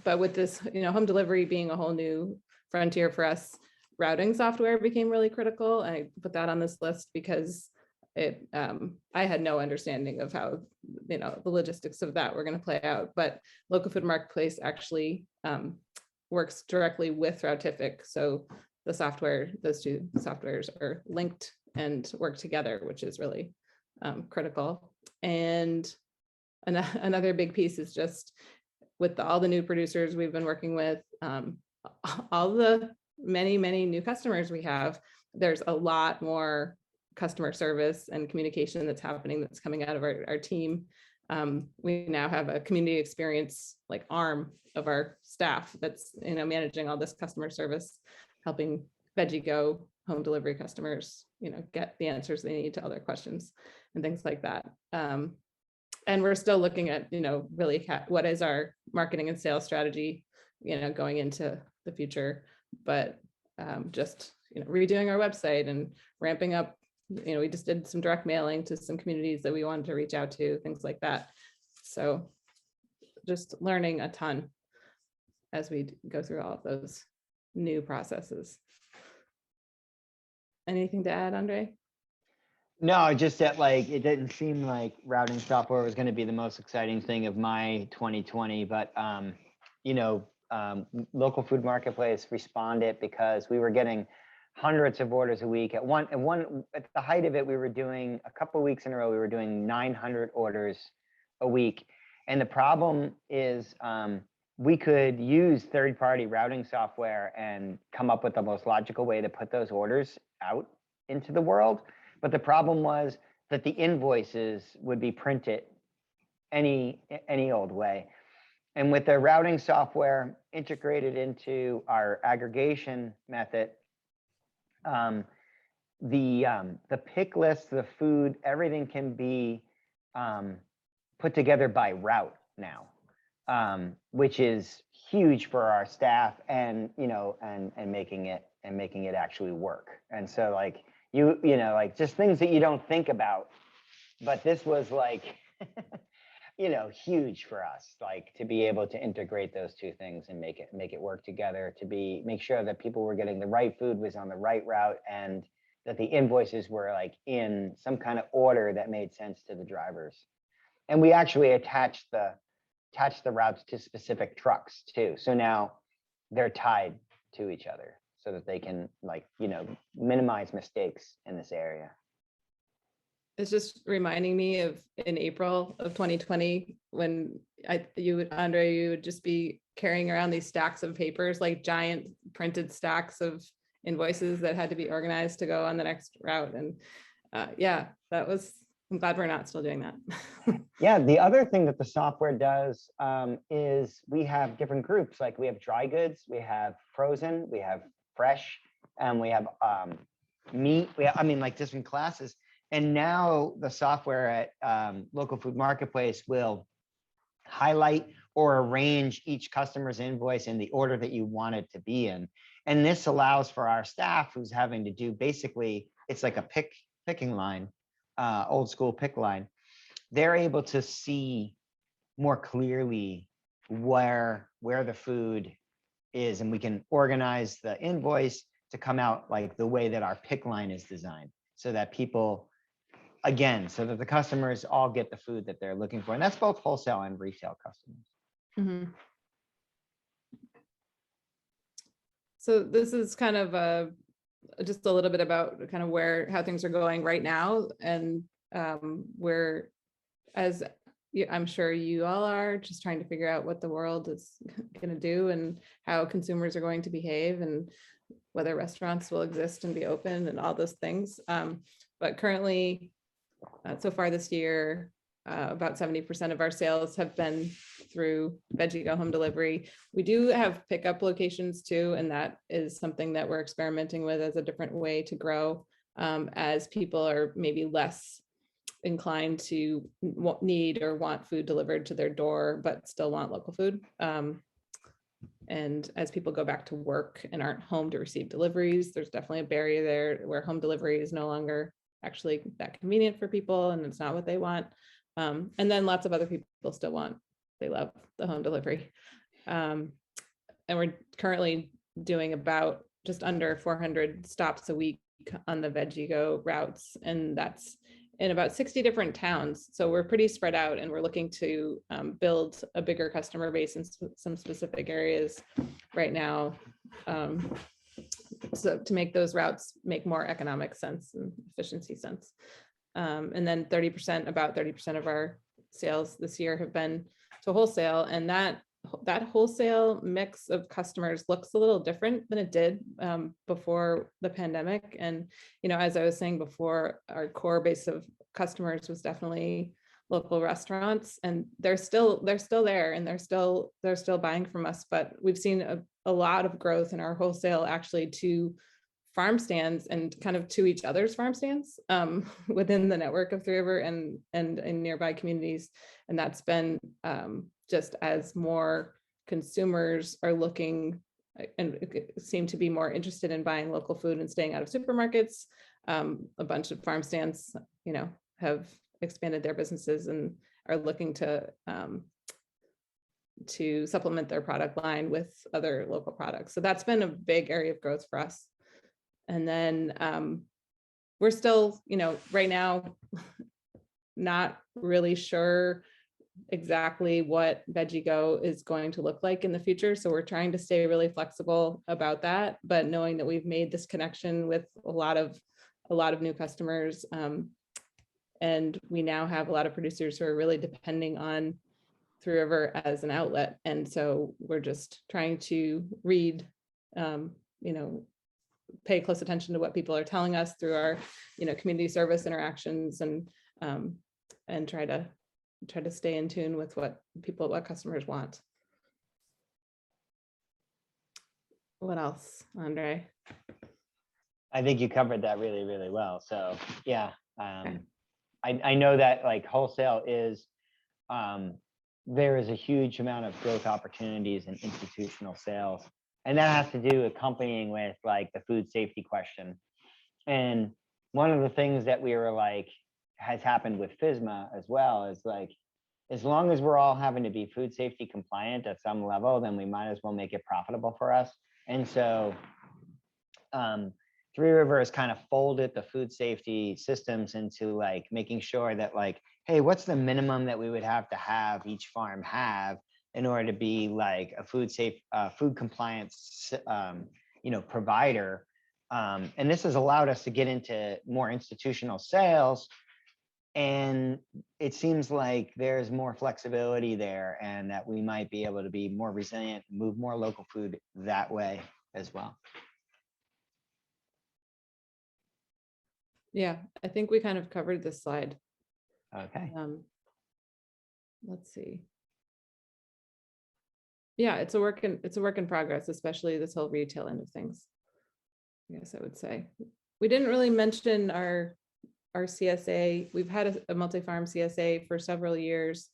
But with this, home delivery being a whole new frontier for us, routing software became really critical. I put that on this list because I had no understanding of how, the logistics of that were going to play out. But Local Food Marketplace actually works directly with Routific. So the software, those 2 softwares are linked and work together, which is really critical. And another big piece is just with all the new producers we've been working with, all the many new customers we have, there's a lot more customer service and communication that's happening, that's coming out of our team. We now have a community experience arm of our staff that's managing all this customer service, helping Veggie Go home delivery customers get the answers they need to all their questions and things like that. And we're still looking at really what is our marketing and sales strategy going into the future, but just redoing our website and ramping up. We just did some direct mailing to some communities that we wanted to reach out to, things like that. So just learning a ton as we go through all of those new processes. Anything to add, Andre? No, just that it didn't seem like routing software was going to be the most exciting thing of my 2020, but Local Food Marketplace responded because we were getting hundreds of orders a week. At the height of it, we were doing a couple of weeks in a row, we were doing 900 orders a week. And the problem is we could use third-party routing software and come up with the most logical way to put those orders out into the world. But the problem was that the invoices would be printed any old way. And with the routing software integrated into our aggregation method, the pick list, the food, everything can be put together by route now, which is huge for our staff, and making it actually work. And so just things that you don't think about, but this was huge for us, to be able to integrate those 2 things and make it work together, make sure that people were getting the right food, was on the right route, and that the invoices were in some kind of order that made sense to the drivers. And we actually attached the routes to specific trucks too. So now they're tied to each other so that they can minimize mistakes in this area. It's just reminding me of in April of 2020, when Andre, you would just be carrying around these stacks of papers, giant printed stacks of invoices that had to be organized to go on the next route. And yeah, I'm glad we're not still doing that. Yeah, the other thing that the software does is we have different groups. Like we have dry goods, we have frozen, we have fresh, and we have meat. I mean, like different classes. And now the software at Local Food Marketplace will highlight or arrange each customer's invoice in the order that you want it to be in. And this allows for our staff who's having to do basically, it's like a picking line, old school pick line. They're able to see more clearly where the food is, and we can organize the invoice to come out like the way that our pick line is designed, so that people, again, so that the customers all get the food that they're looking for. And that's both wholesale and retail customers. Mhm. So this is kind of just a little bit about kind of how things are going right now, and where, as I'm sure you all are, just trying to figure out what the world is going to do and how consumers are going to behave and whether restaurants will exist and be open and all those things. But currently, so far this year, about 70% of our sales have been through Veggie Go home delivery. We do have pickup locations too, and that is something that we're experimenting with as a different way to grow, as people are maybe less inclined to need or want food delivered to their door, but still want local food. And as people go back to work and aren't home to receive deliveries, there's definitely a barrier there where home delivery is no longer actually that convenient for people, and it's not what they want. And then lots of other people still they love the home delivery. And we're currently doing about just under 400 stops a week on the Veggie Go routes, and that's in about 60 different towns. So we're pretty spread out, and we're looking to build a bigger customer base in some specific areas right now. So to make those routes make more economic sense and efficiency sense. And then about 30% of our sales this year have been to wholesale, and that wholesale mix of customers looks a little different than it did before the pandemic. And, as I was saying before, our core base of customers was definitely local restaurants, and they're still there, and they're still buying from us. But we've seen a lot of growth in our wholesale actually to farm stands and kind of to each other's farm stands within the network of Three River and in nearby communities. And that's been just as more consumers are looking and seem to be more interested in buying local food and staying out of supermarkets. A bunch of farm stands, have expanded their businesses and are looking to supplement their product line with other local products. So that's been a big area of growth for us. And then we're still, right now, not really sure exactly what Veggie Go is going to look like in the future. So we're trying to stay really flexible about that, but knowing that we've made this connection with a lot of new customers. And we now have a lot of producers who are really depending on Three River as an outlet. And so we're just trying to read, pay close attention to what people are telling us through our, community service interactions, and try to stay in tune with what customers want. What else, Andre? I think you covered that really, really well. So yeah, I know that like wholesale is, there is a huge amount of growth opportunities in institutional sales. And that has to do accompanying with like the food safety question. And one of the things that we were like, has happened with FSMA as well is like, as long as we're all having to be food safety compliant at some level, then we might as well make it profitable for us. And so Three River has kind of folded the food safety systems into like making sure that like, hey, what's the minimum that we would have each farm have in order to be like a food compliance, provider. And this has allowed us to get into more institutional sales. And it seems like there's more flexibility there, and that we might be able to be more resilient, move more local food that way as well. Yeah, I think we kind of covered this slide. Okay. Let's see. Yeah, it's a work in progress, especially this whole retail end of things. I guess I would say. We didn't really mention our CSA. We've had a multi-farm CSA for several years,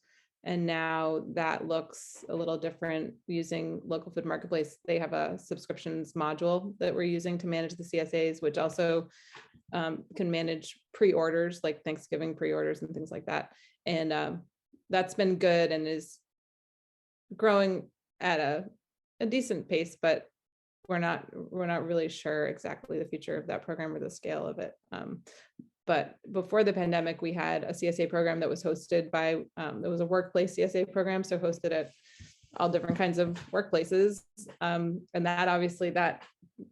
and now that looks a little different using Local Food Marketplace. They have a subscriptions module that we're using to manage the CSAs, which also can manage pre-orders, like Thanksgiving pre-orders and things like that. And that's been good and is growing at a decent pace, but we're not really sure exactly the future of that program or the scale of it. But before the pandemic, we had a CSA program that was hosted by, it was a workplace CSA program, so hosted at all different kinds of workplaces. And that obviously that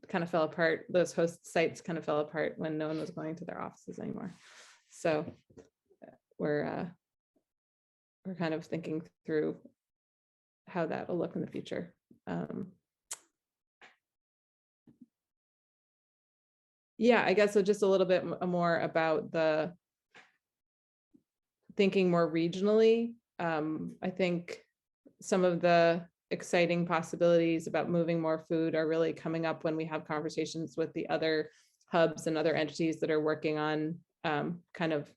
kind of fell apart. Those host sites kind of fell apart when no one was going to their offices anymore. So we're kind of thinking through how that will look in the future. Yeah, I guess so. Just a little bit more about the thinking more regionally. I think some of the exciting possibilities about moving more food are really coming up when we have conversations with the other hubs and other entities that are working on kind of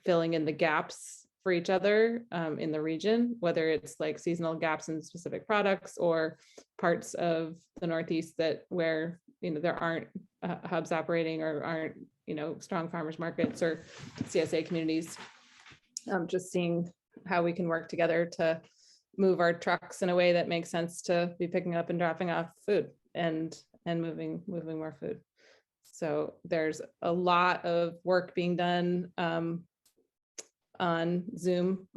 filling in the gaps for each other in the region, whether it's like seasonal gaps in specific products or parts of the Northeast that where there aren't hubs operating or aren't strong farmers markets or CSA communities. Just seeing how we can work together to move our trucks in a way that makes sense to be picking up and dropping off food and moving more food. So there's a lot of work being done on Zoom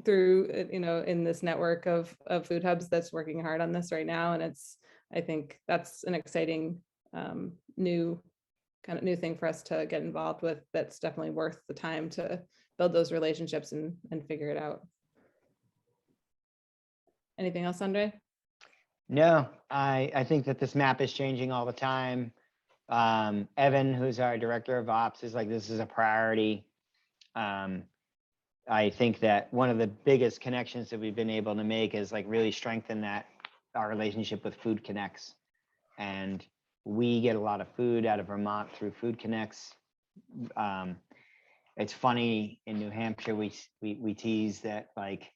through in this network of food hubs that's working hard on this right now, and I think that's an exciting new thing for us to get involved with. That's definitely worth the time to build those relationships and figure it out. Anything else, Andre? No, I think that this map is changing all the time. Evan, who's our director of ops, is like, this is a priority. I think that one of the biggest connections that we've been able to make is like really strengthen our relationship with Food Connects. And we get a lot of food out of Vermont through Food Connects. It's funny, in New Hampshire, we tease that like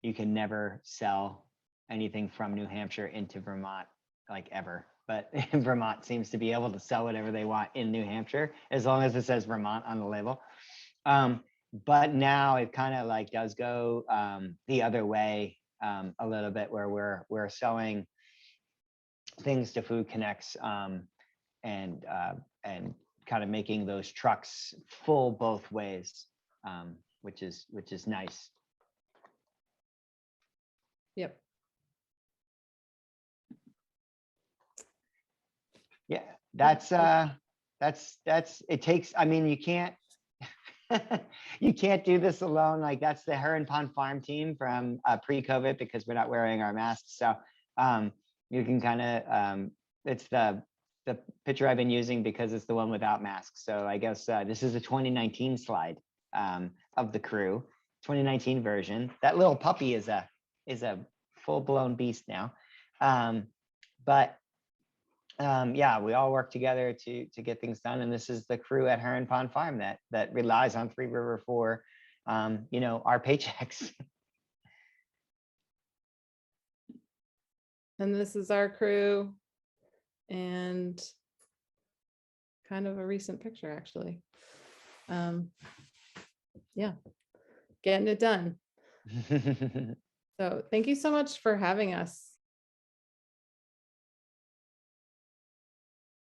you can never sell anything from New Hampshire into Vermont, like ever. But Vermont seems to be able to sell whatever they want in New Hampshire, as long as it says Vermont on the label. But now it kind of like does go the other way a little bit, where we're selling things to Food Connects and kind of making those trucks full both ways, which is nice. Yep. Yeah, that's it takes, I mean, you can't you can't do this alone. Like, that's the Heron Pond Farm team from pre-COVID, because we're not wearing our masks. So you can kind of it's the picture I've been using because it's the one without masks. So I guess this is a 2019 slide of the crew, 2019 version. That little puppy is a full-blown beast now. Yeah, we all work together to get things done, and this is the crew at Heron Pond Farm that relies on Three River for our paychecks. And this is our crew, and kind of a recent picture, actually. Yeah, getting it done. So thank you so much for having us.